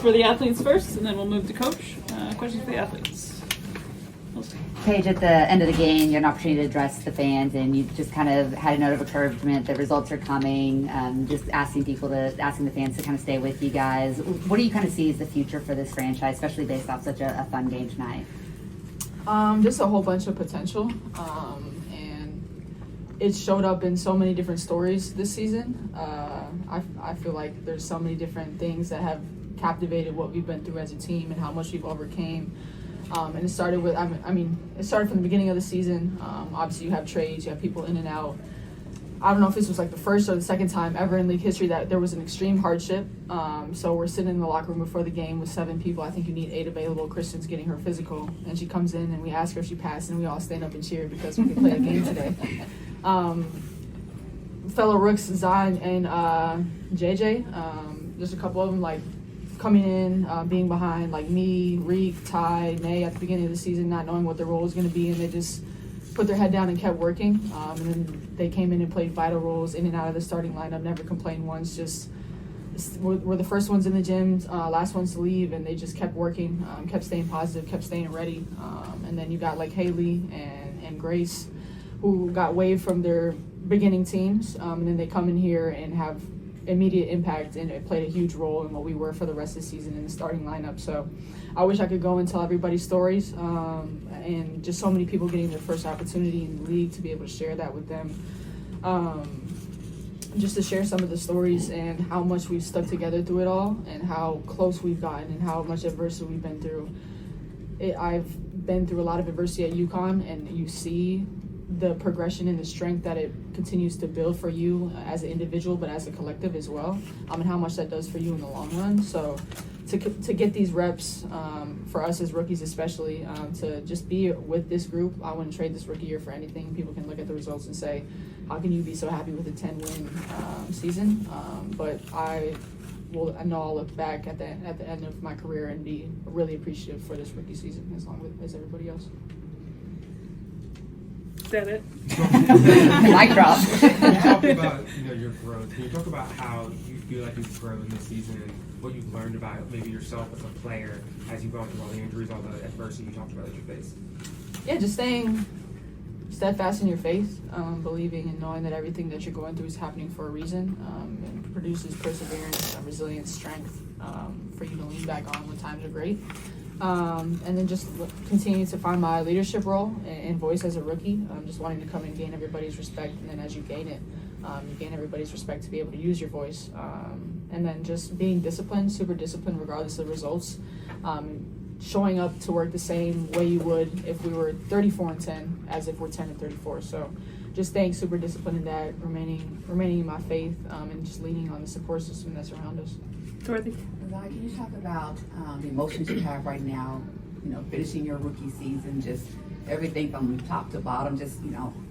for the athletes first, and then we'll move to coach. Questions for the athletes. Paige, at the end of the game, you had an opportunity to address the fans, and you just kind of had a note of encouragement. The results are coming. Just asking the fans to kind of stay with you guys. What do you kind of see as the future for this franchise, especially based off such a fun game tonight? Just a whole bunch of potential, and it showed up in so many different stories this season. I feel like there's so many different things that have captivated what we've been through as a team and how much we've overcame. And it started with, it started from the beginning of the season. Obviously, you have trades, you have people in and out. I don't know if this was like the first or the second time ever in league history that there was an extreme hardship. So we're sitting in the locker room before the game with 7 people. I think you need 8 available. Kristen's getting her physical, and she comes in and we ask her if she passed, and we all stand up and cheer because we can play a game today. Fellow rooks, Zan and JJ, just a couple of them like coming in, being behind, like me, Reek, Ty, Nay at the beginning of the season, not knowing what their role was going to be, and they just put their head down and kept working. And then they came in and played vital roles in and out of the starting lineup, never complained once. Just were the first ones in the gym, last ones to leave, and they just kept working, kept staying positive, kept staying ready. And then you got like Haley and Grace, who got waived from their beginning teams, and then they come in here and have immediate impact, and it played a huge role in what we were for the rest of the season in the starting lineup. So I wish I could go and tell everybody's stories, and just so many people getting their first opportunity in the league to be able to share that with them. Just to share some of the stories and how much we've stuck together through it all, and how close we've gotten, and how much adversity we've been through. I've been through a lot of adversity at UConn, and you see the progression and the strength that it continues to build for you as an individual, but as a collective as well, and how much that does for you in the long run. So to get these reps, for us as rookies especially, to just be with this group, I wouldn't trade this rookie year for anything. People can look at the results and say, how can you be so happy with a 10-win season? But I know I'll look back at the end of my career and be really appreciative for this rookie season as long as everybody else. Is that it? Mic drop. Can you talk about your growth? Can you talk about how you feel like you've grown this season and what you've learned about maybe yourself as a player as you've gone through all the injuries, all the adversity you talked about that you faced? Yeah, just staying steadfast in your faith, believing and knowing that everything that you're going through is happening for a reason, and produces perseverance, resilience, strength for you to lean back on when times are great. And then just continue to find my leadership role and voice as a rookie. Just wanting to come and gain everybody's respect, and then as you gain it, you gain everybody's respect to be able to use your voice. And then just being disciplined, super disciplined regardless of the results. Showing up to work the same way you would if we were 34-10 as if we're 10-34. So just staying super disciplined in that, remaining in my faith, and just leaning on the support system that's around us. Dorothy? Can you talk about the emotions you have right now, finishing your rookie season, just everything from top to bottom, just,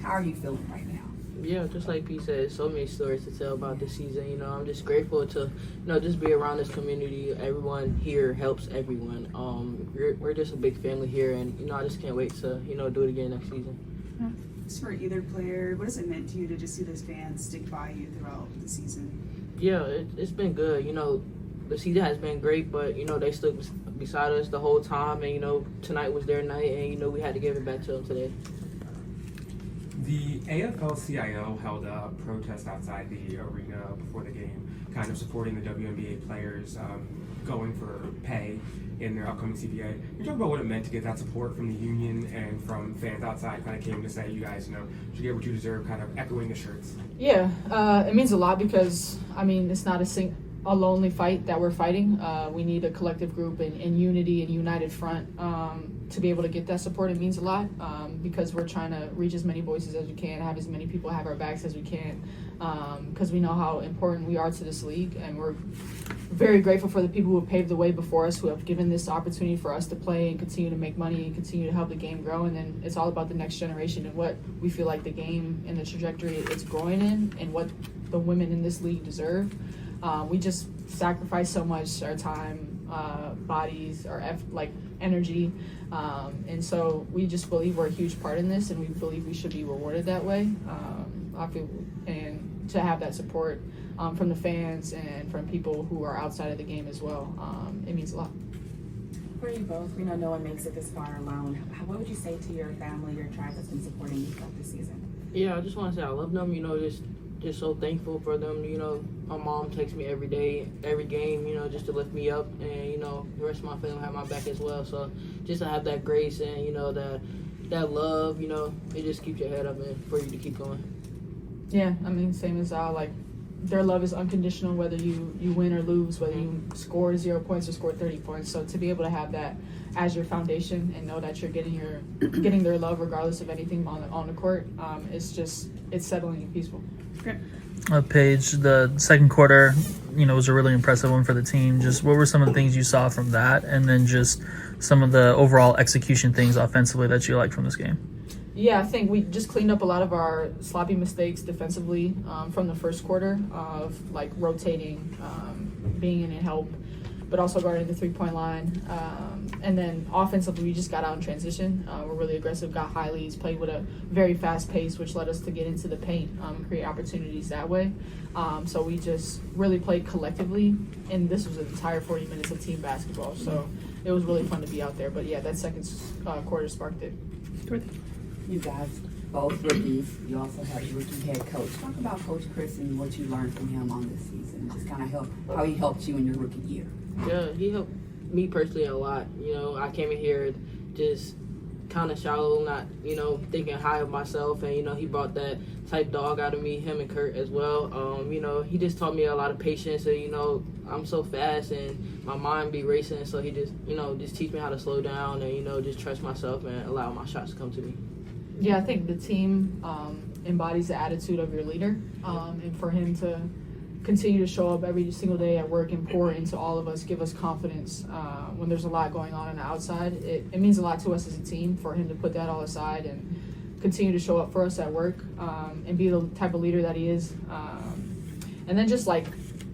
how are you feeling right now? Yeah, just like Pete said, so many stories to tell about this season. I'm just grateful to, just be around this community. Everyone here helps everyone. We're just a big family here, and, I just can't wait to, do it again next season. Just for either player, what has it meant to you to just see those fans stick by you throughout the season? Yeah, it's been good. The season has been great, but, they stood beside us the whole time, and, tonight was their night, and, we had to give it back to them today. The AFL-CIO held a protest outside the arena before the game, kind of supporting the WNBA players going for pay in their upcoming CBA. Can you talk about what it meant to get that support from the union and from fans outside, kind of came to say, you guys, should get what you deserve, kind of echoing the shirts? Yeah, it means a lot because, it's not a lonely fight that we're fighting. We need a collective group and unity and united front to be able to get that support. It means a lot because we're trying to reach as many voices as we can, have as many people have our backs as we can, because we know how important we are to this league, and we're very grateful for the people who have paved the way before us, who have given this opportunity for us to play and continue to make money and continue to help the game grow. And then it's all about the next generation and what we feel like the game and the trajectory it's growing in, and what the women in this league deserve. We just sacrifice so much, our time, bodies, our energy, and so we just believe we're a huge part in this, and we believe we should be rewarded that way. I feel, and to have that support from the fans and from people who are outside of the game as well. It means a lot. For you both, we know no one makes it this far alone. What would you say to your family, your tribe that's been supporting you throughout this season? Yeah, I just want to say I love them. Just so thankful for them. My mom texts me every day, every game. Just to lift me up, and the rest of my family have my back as well. So just to have that grace and that love, it just keeps your head up and for you to keep going. Yeah, I mean, same as Al. Like, their love is unconditional, whether you win or lose, whether you score 0 points or score 30 points. So to be able to have that as your foundation and know that you're getting their love regardless of anything on the court, it's settling and peaceful. Great. Paige, the second quarter, was a really impressive one for the team. Just what were some of the things you saw from that, and then just some of the overall execution things offensively that you liked from this game? Yeah, I think we just cleaned up a lot of our sloppy mistakes defensively from the first quarter of like rotating, being in and help, but also guarding the 3-point line. And then offensively, we just got out in transition. We're really aggressive, got high leads, played with a very fast pace, which led us to get into the paint and create opportunities that way. So we just really played collectively, and this was an entire 40 minutes of team basketball. So it was really fun to be out there. But yeah, that second quarter sparked it. You guys, both rookies. You also have your rookie head coach. Talk about Coach Chris and what you learned from him on this season. Just kind of how he helped you in your rookie year. Yeah, he helped me personally a lot. I came in here just kind of shallow, not, thinking high of myself. And, he brought that type dog out of me, him and Kurt as well. He just taught me a lot of patience. And, I'm so fast and my mind be racing. So he just, just teach me how to slow down and, just trust myself and allow my shots to come to me. Yeah, I think the team embodies the attitude of your leader, and for him to continue to show up every single day at work and pour into all of us, give us confidence when there's a lot going on the outside. It means a lot to us as a team for him to put that all aside and continue to show up for us at work and be the type of leader that he is. And then just like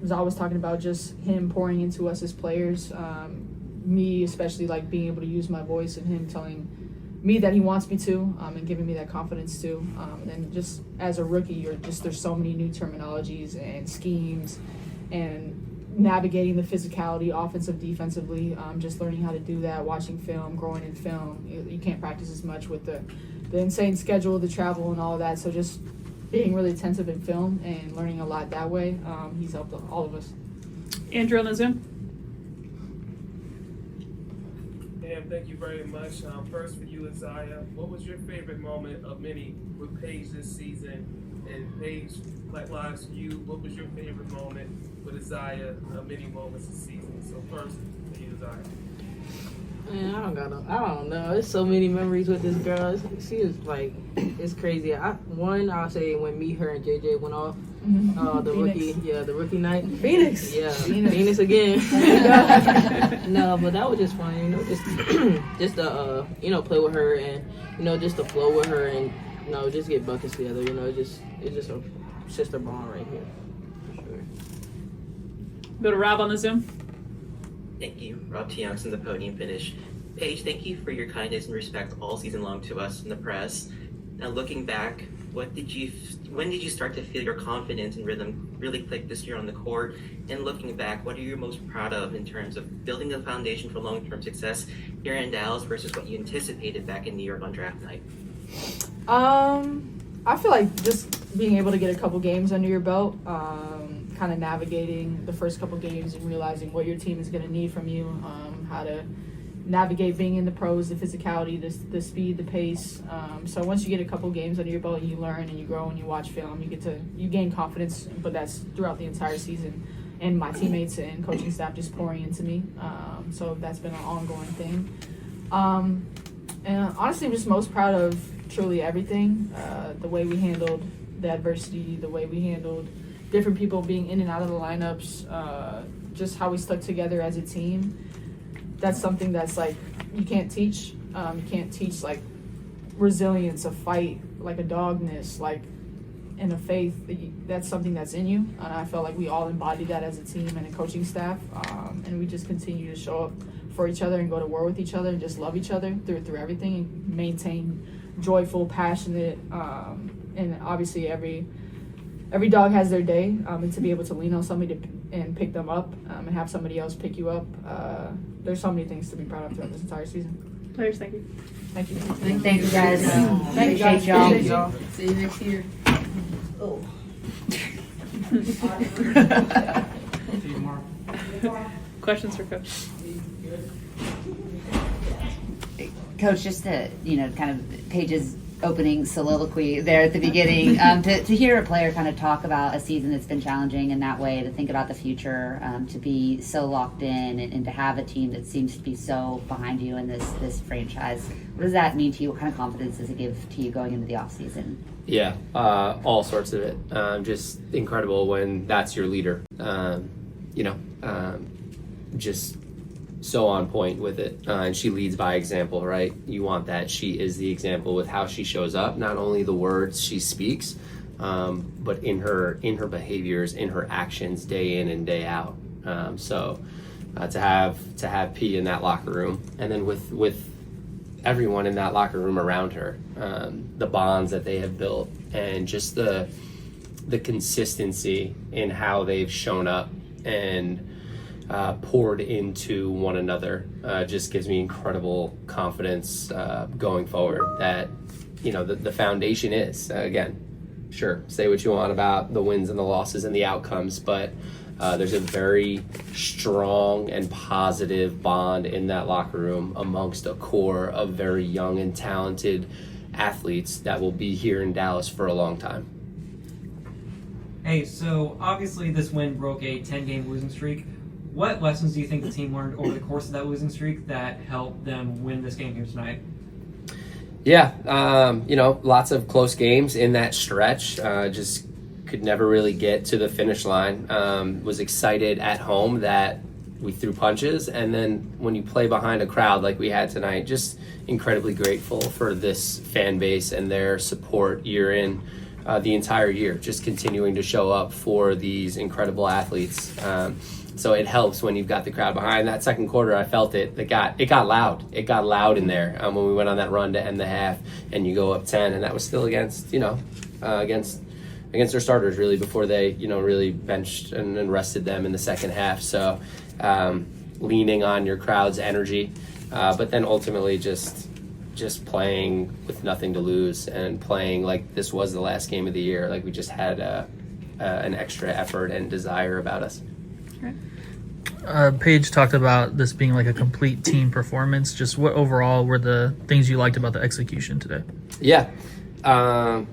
Zah was talking about, just him pouring into us as players, me especially like being able to use my voice and him telling me that he wants me to, and giving me that confidence too. And just as a rookie, there's so many new terminologies and schemes and navigating the physicality, offensive, defensively, just learning how to do that, watching film, growing in film. You can't practice as much with the insane schedule, the travel and all of that. So just being really attentive in film and learning a lot that way, he's helped all of us. Andrew on the Zoom. Thank you very much. First for you, Aziaha, what was your favorite moment of many with Paige this season? And Paige, likewise to you, what was your favorite moment with Aziaha of many moments this season? So first for you, Aziaha. Man, I don't know. There's so many memories with this girl. She is like, it's crazy. I'll say when me, her, and JJ went off. The rookie night. Phoenix. Yeah, Phoenix again. No, but that was just fun, just to play with her and just to flow with her and just get buckets together. It's just a sister bond right here. For sure. Go to Rob on the Zoom. Thank you. Rob Tiongson, the podium finish. Paige, thank you for your kindness and respect all season long to us in the press. Now looking back, when did you start to feel your confidence and rhythm really click this year on the court? And looking back, what are you most proud of in terms of building the foundation for long-term success here in Dallas versus what you anticipated back in New York on draft night? I feel like just being able to get a couple games under your belt, kind of navigating the first couple games and realizing what your team is going to need from you, how to navigate being in the pros, the physicality, the speed, the pace. So once you get a couple games under your belt and you learn and you grow and you watch film, you gain confidence, but that's throughout the entire season. And my teammates and coaching staff just pouring into me. So that's been an ongoing thing. And honestly, I'm just most proud of truly everything. The way we handled the adversity, the way we handled different people being in and out of the lineups, just how we stuck together as a team. That's something that's like you can't teach. You can't teach like resilience, a fight, like a dogness, like and a faith. That's something that's in you, and I felt like we all embodied that as a team and a coaching staff, and we just continue to show up for each other and go to war with each other and just love each other through everything and maintain joyful, passionate, and obviously every every dog has their day, and to be able to lean on somebody and pick them up, and have somebody else pick you up, there's so many things to be proud of throughout this entire season. Players, thank you. Thank you. Thank you guys. Thank you, Appreciate guys. y'all. See you next year. Questions for Coach? Coach, just to, kind of Paige's opening soliloquy there at the beginning, to hear a player kind of talk about a season that's been challenging in that way, to think about the future, to be so locked in and to have a team that seems to be so behind you in this franchise. What does that mean to you? What kind of confidence does it give to you going into the offseason? Yeah, all sorts of it. Just incredible when that's your leader. Just so on point with it, and she leads by example, right? You want that. She is the example with how she shows up, not only the words she speaks, but in her behaviors, in her actions, day in and day out. To have P in that locker room, and then with everyone in that locker room around her, the bonds that they have built, and just the consistency in how they've shown up and poured into one another, just gives me incredible confidence going forward that, the foundation is, again, sure, say what you want about the wins and the losses and the outcomes, but there's a very strong and positive bond in that locker room amongst a core of very young and talented athletes that will be here in Dallas for a long time. Hey, so obviously this win broke a 10-game losing streak. What lessons do you think the team learned over the course of that losing streak that helped them win this game here tonight? Yeah, lots of close games in that stretch. Just could never really get to the finish line. Was excited at home that we threw punches, and then when you play behind a crowd like we had tonight, just incredibly grateful for this fan base and their support year in, the entire year, just continuing to show up for these incredible athletes. So it helps when you've got the crowd behind. That second quarter, I felt it. It got loud. It got loud in there when we went on that run to end the half, and you go up 10, and that was still against their starters really before they really benched and rested them in the second half. So leaning on your crowd's energy, but then ultimately just playing with nothing to lose and playing like this was the last game of the year. Like we just had an extra effort and desire about us. Paige talked about this being like a complete team performance. Just what overall were the things you liked about the execution today? Yeah. I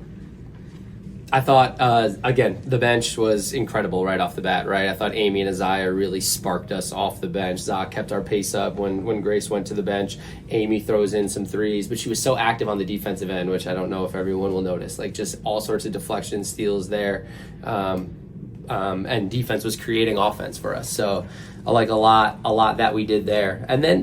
thought, again, the bench was incredible right off the bat, right? I thought Amy and Aziaha really sparked us off the bench. Zach kept our pace up when Grace went to the bench. Amy throws in some threes, but she was so active on the defensive end, which I don't know if everyone will notice. Like just all sorts of deflection steals there. And defense was creating offense for us. So I like a lot that we did there. And then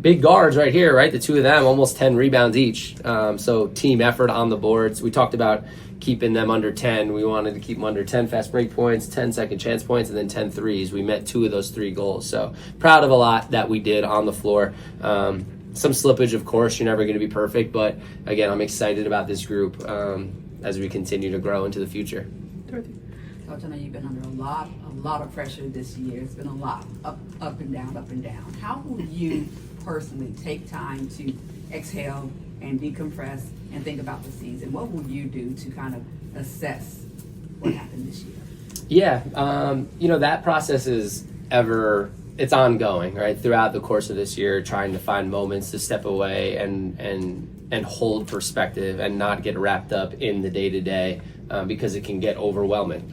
big guards right here, right? The two of them, almost 10 rebounds each. So team effort on the boards. We talked about keeping them under 10. We wanted to keep them under 10 fast break points, 10 second chance points, and then 10 threes. We met 2 of those 3 goals. So proud of a lot that we did on the floor. Some slippage, of course. You're never going to be perfect. But, again, I'm excited about this group as we continue to grow into the future. Coach, I know you've been under a lot of pressure this year. It's been a lot, up and down, up and down. How will you personally take time to exhale and decompress and think about the season? What will you do to kind of assess what happened this year? Yeah, that process is it's ongoing, right? Throughout the course of this year, trying to find moments to step away and hold perspective and not get wrapped up in the day-to-day. Because it can get overwhelming.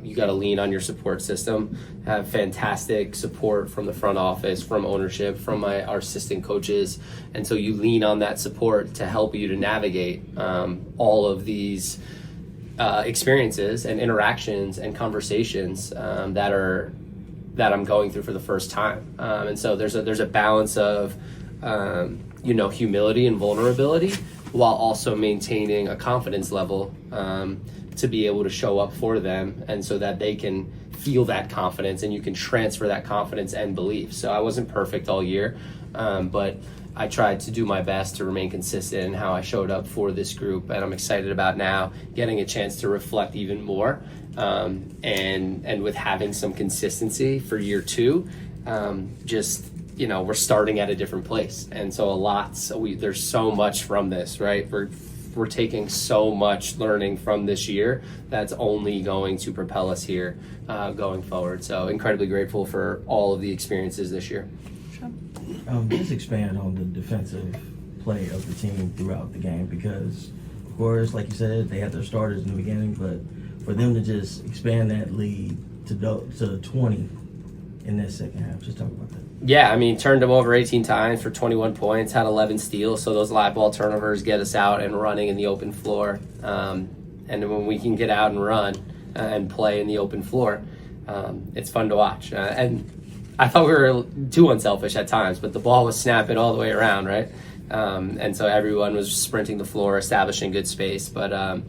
You got to lean on your support system, have fantastic support from the front office, from ownership, from our assistant coaches. And so you lean on that support to help you to navigate all of these experiences and interactions and conversations that I'm going through for the first time. And so there's a balance of humility and vulnerability while also maintaining a confidence level to be able to show up for them, and so that they can feel that confidence and you can transfer that confidence and belief. So I wasn't perfect all year, but I tried to do my best to remain consistent in how I showed up for this group, and I'm excited about now getting a chance to reflect even more, and with having some consistency for year 2, we're starting at a different place, and so there's so much from this, right? We're taking so much learning from this year that's only going to propel us here going forward. So incredibly grateful for all of the experiences this year. Just expand on the defensive play of the team throughout the game, because, of course, like you said, they had their starters in the beginning, but for them to just expand that lead to 20 in that second half, just talk about that. Yeah, I mean, turned them over 18 times for 21 points, had 11 steals, so those live ball turnovers get us out and running in the open floor. And when we can get out and run and play in the open floor, it's fun to watch. And I thought we were too unselfish at times, but the ball was snapping all the way around, right? And so everyone was sprinting the floor, establishing good space. But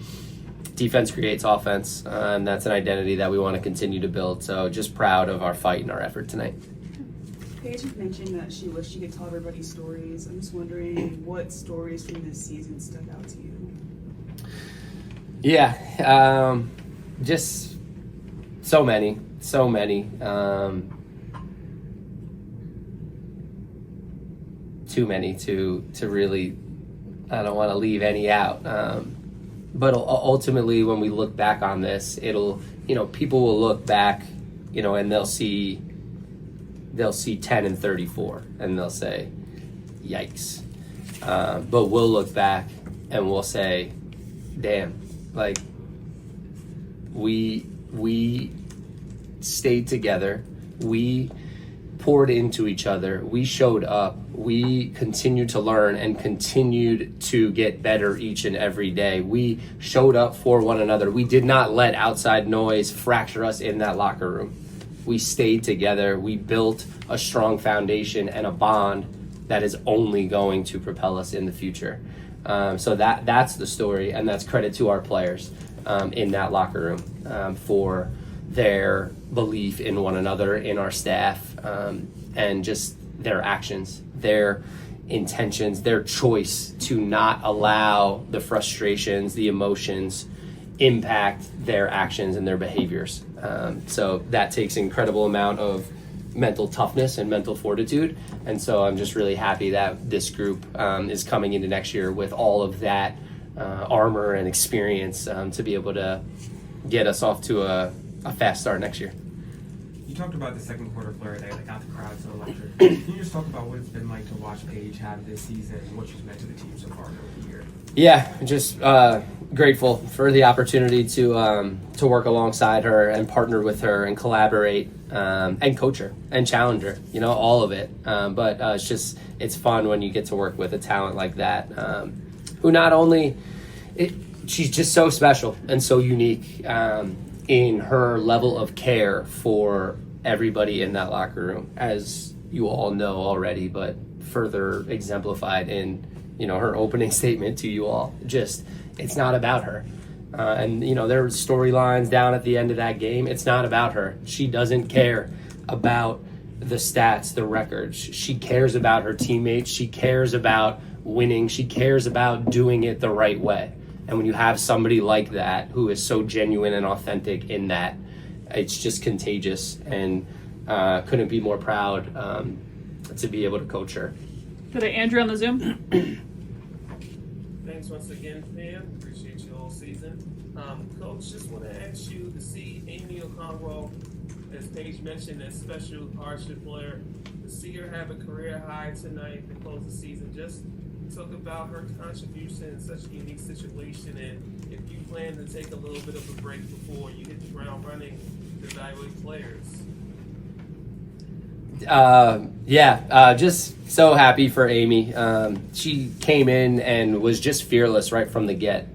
defense creates offense, and that's an identity that we want to continue to build. So just proud of our fight and our effort tonight. Paige mentioned that she wished she could tell everybody stories. I'm just wondering what stories from this season stuck out to you. Yeah, just so many. Too many to really, I don't want to leave any out. But ultimately, when we look back on this, people will look back, and they'll see 10 and 34, and they'll say, yikes. But we'll look back and we'll say, damn, like we stayed together. We poured into each other. We showed up. We continued to learn and continued to get better each and every day. We showed up for one another. We did not let outside noise fracture us in that locker room. We stayed together. We built a strong foundation and a bond that is only going to propel us in the future. So that's the story, and that's credit to our players in that locker room for their belief in one another, in our staff, and just their actions, their intentions, their choice to not allow the frustrations, the emotions impact their actions and their behaviors. So that takes an incredible amount of mental toughness and mental fortitude. And so I'm just really happy that this group is coming into next year with all of that armor and experience to be able to get us off to a fast start next year. You talked about the second quarter flurry that got the crowd so electric. Can you just talk about what it's been like to watch Paige have this season and what she's meant to the team so far over the year? Yeah, just grateful for the opportunity to work alongside her and partner with her and collaborate and coach her and challenge her, all of it. But it's fun when you get to work with a talent like that, who not only, she's just so special and so unique in her level of care for everybody in that locker room, as you all know already, but further exemplified in her opening statement to you all. Just, it's not about her. And there were storylines down at the end of that game. It's not about her. She doesn't care about the stats, the records. She cares about her teammates. She cares about winning. She cares about doing it the right way. And when you have somebody like that who is so genuine and authentic in that, it's just contagious, and couldn't be more proud to be able to coach her. Good day, Andrew on the Zoom. Thanks once again, Pam. Appreciate you all season. Coach, just want to ask you to see Amy Okonkwo, as Paige mentioned, a special hardship player, to see her have a career high tonight to close the season. Just talk about her contribution in such a unique situation, and if you plan to take a little bit of a break before you hit the ground running to evaluate players. Just so happy for Amy. She came in and was just fearless right from the get.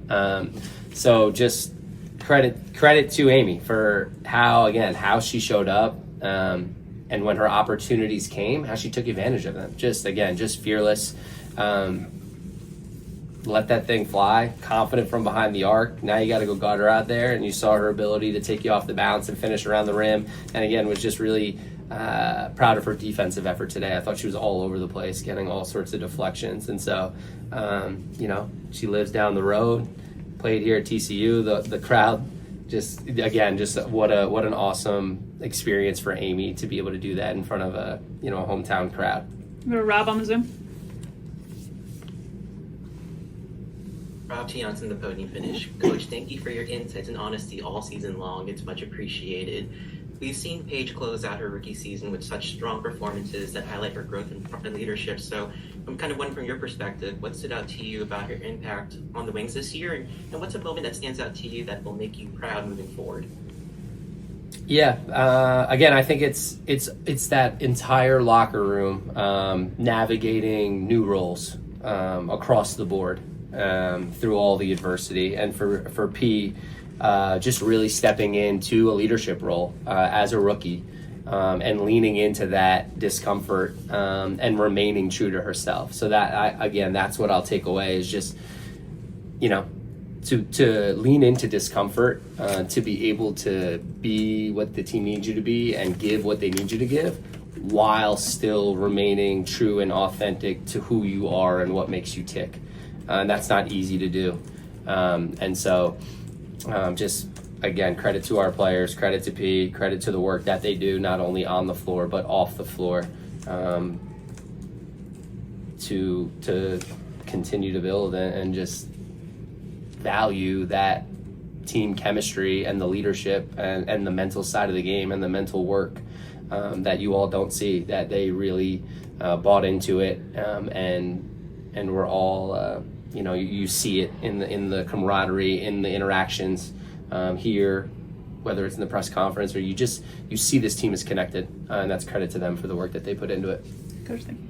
So just credit to Amy for how she showed up, and when her opportunities came, how she took advantage of them. Just fearless. Let that thing fly, confident from behind the arc. Now you got to go guard her out there, and you saw her ability to take you off the bounce and finish around the rim. And again, was just really proud of her defensive effort today. I thought she was all over the place, getting all sorts of deflections. And so, you know, she lives down the road, played here at TCU. The crowd, just what an awesome experience for Amy to be able to do that in front of a hometown crowd. We have Rob on the Zoom. Rob Tiongson, the podium finish. Coach, thank you for your insights and honesty all season long. It's much appreciated. We've seen Paige close out her rookie season with such strong performances that highlight her growth and leadership. So I'm kind of wondering from your perspective, what stood out to you about her impact on the Wings this year? And what's a moment that stands out to you that will make you proud moving forward? Yeah, again, I think it's that entire locker room navigating new roles across the board through all the adversity, and for P, just really stepping into a leadership role as a rookie and leaning into that discomfort and remaining true to herself. So that's what I'll take away is just, to lean into discomfort, to be able to be what the team needs you to be and give what they need you to give, while still remaining true and authentic to who you are and what makes you tick. And that's not easy to do. And so just, again, credit to our players, credit to P, credit to the work that they do, not only on the floor, but off the floor, to continue to build and just value that team chemistry and the leadership and the mental side of the game and the mental work that you all don't see, that they really bought into it, and we're all you see it in the camaraderie, in the interactions here, whether it's in the press conference or you see this team is connected, and that's credit to them for the work that they put into it. Coach, thank you.